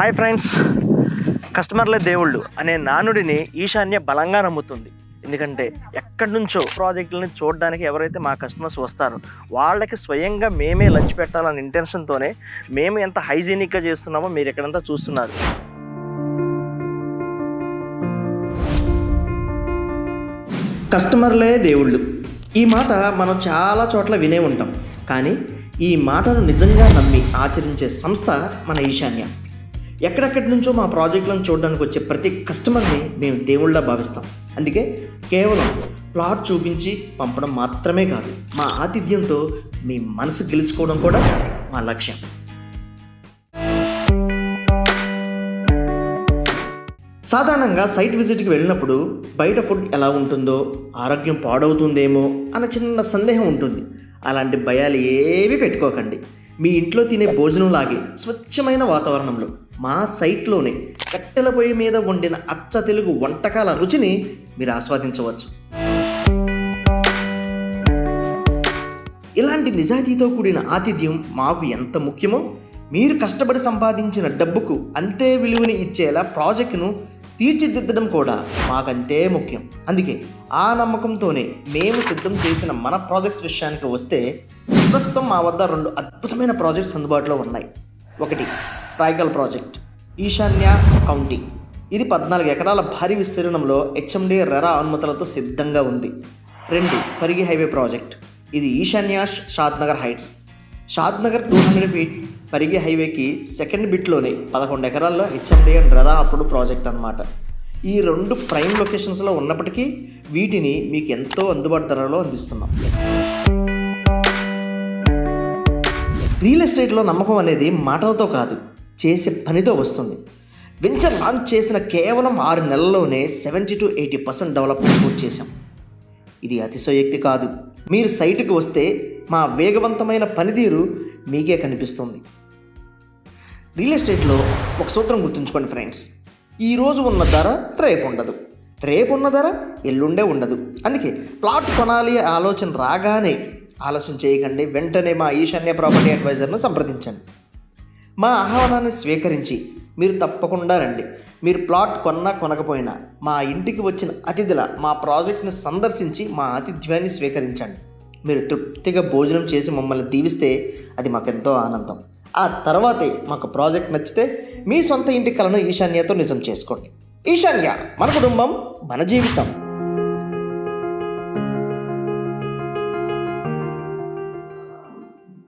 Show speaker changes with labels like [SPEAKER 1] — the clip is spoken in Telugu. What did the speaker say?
[SPEAKER 1] హాయ్ ఫ్రెండ్స్, కస్టమర్లే దేవుళ్ళు అనే నానుడిని ఈశాన్య బలంగా నమ్ముతుంది. ఎందుకంటే ఎక్కడి నుంచో ప్రాజెక్టులని చూడడానికి ఎవరైతే మా కస్టమర్స్ వస్తారో వాళ్ళకి స్వయంగా మేమే లంచ్ పెట్టాలనే ఇంటెన్షన్తోనే మేము ఎంత హైజీనిక్గా చేస్తున్నామో మీరు ఎక్కడంతా చూస్తున్నారు. కస్టమర్లే దేవుళ్ళు, ఈ మాట మనం చాలా చోట్ల వినే ఉంటాం. కానీ ఈ మాటను నిజంగా నమ్మి ఆచరించే సంస్థ మన ఈశాన్య. ఎక్కడెక్కడి నుంచో మా ప్రాజెక్టులను చూడడానికి వచ్చే ప్రతి కస్టమర్ని మేము దేవుళ్ళ భావిస్తాం. అందుకే కేవలం ప్లాట్ చూపించి పంపడం మాత్రమే కాదు, మా ఆతిథ్యంతో మీ మనసు గెలుచుకోవడం కూడా మా లక్ష్యం. సాధారణంగా సైట్ విజిట్కి వెళ్ళినప్పుడు బయట ఫుడ్ ఎలా ఉంటుందో, ఆరోగ్యం పాడవుతుందేమో అన్న చిన్న సందేహం ఉంటుంది. అలాంటి భయాలు ఏవి పెట్టుకోకండి. మీ ఇంట్లో తినే భోజనం లాగే స్వచ్ఛమైన వాతావరణంలో మా సైట్లోనే కట్టెల పొయ్యి మీద వండిన అచ్చ తెలుగు వంటకాల రుచిని మీరు ఆస్వాదించవచ్చు. ఇలాంటి నిజాయితీతో కూడిన ఆతిథ్యం మాకు ఎంత ముఖ్యమో, మీరు కష్టపడి సంపాదించిన డబ్బుకు అంతే విలువని ఇచ్చేలా ప్రాజెక్టును తీర్చిదిద్దడం కూడా మాకంతే ముఖ్యం. అందుకే ఆ నమ్మకంతోనే మేము సిద్ధం చేసిన మన ప్రాజెక్ట్స్ విషయానికి వస్తే, ప్రస్తుతం మా వద్ద 2 అద్భుతమైన ప్రాజెక్ట్స్ అందుబాటులో ఉన్నాయి. ఒకటి ట్రైకల్ ప్రాజెక్ట్, ఈశాన్య కౌంటీ. ఇది 14 ఎకరాల భారీ విస్తీర్ణంలో హెచ్ఎండి రెరా అనుమతులతో సిద్ధంగా ఉంది. 2 పరిగి హైవే ప్రాజెక్ట్. ఇది ఈశాన్య షాద్నగర్ హైట్స్. షాద్నగర్ 200 ఫీట్ పరిగి హైవేకి సెకండ్ బిట్లోనే 11 ఎకరాల్లో హెచ్ఎండి అండ్ రెరా అప్పుడు ప్రాజెక్ట్ అన్నమాట. ఈ 2 ప్రైమ్ లొకేషన్స్లో ఉన్నప్పటికీ వీటిని మీకు ఎంతో అందుబాటు ధరలో అందిస్తున్నాం. రియల్ ఎస్టేట్లో నమ్మకం అనేది మాటలతో కాదు, చేసే పనితో వస్తుంది. వెంచర్ లాంచ్ చేసిన కేవలం 6 నెలల్లోనే 70 to 80% డెవలప్మెంట్ పూర్తి చేశాం. ఇది అతిశయోక్తి కాదు. మీరు సైటుకు వస్తే మా వేగవంతమైన పనితీరు మీకే కనిపిస్తుంది. రియల్ ఎస్టేట్లో ఒక సూత్రం గుర్తుంచుకోండి ఫ్రెండ్స్, ఈరోజు ఉన్న ధర రేపు ఉండదు, రేపు ఉన్న ధర ఎల్లుండే ఉండదు. అందుకే ప్లాట్ కొనాలి ఆలోచన రాగానే ఆలస్యం చేయకండి. వెంటనే మా ఈశాన్య ప్రాపర్టీ అడ్వైజర్ను సంప్రదించండి. మా ఆహ్వానాన్ని స్వీకరించి మీరు తప్పకుండా రండి. మీరు ప్లాట్ కొనకపోయినా మా ఇంటికి వచ్చిన అతిథుల మా ప్రాజెక్ట్ని సందర్శించి మా ఆతిథ్యాన్ని స్వీకరించండి. మీరు తృప్తిగా భోజనం చేసి మమ్మల్ని దీవిస్తే అది మాకెంతో ఆనందం. ఆ తర్వాతే మాకు ప్రాజెక్ట్ నచ్చితే మీ సొంత ఇంటి కలను ఈశాన్యతో నిజం చేసుకోండి. ఈశాన్య, మన కుటుంబం, మన జీవితం.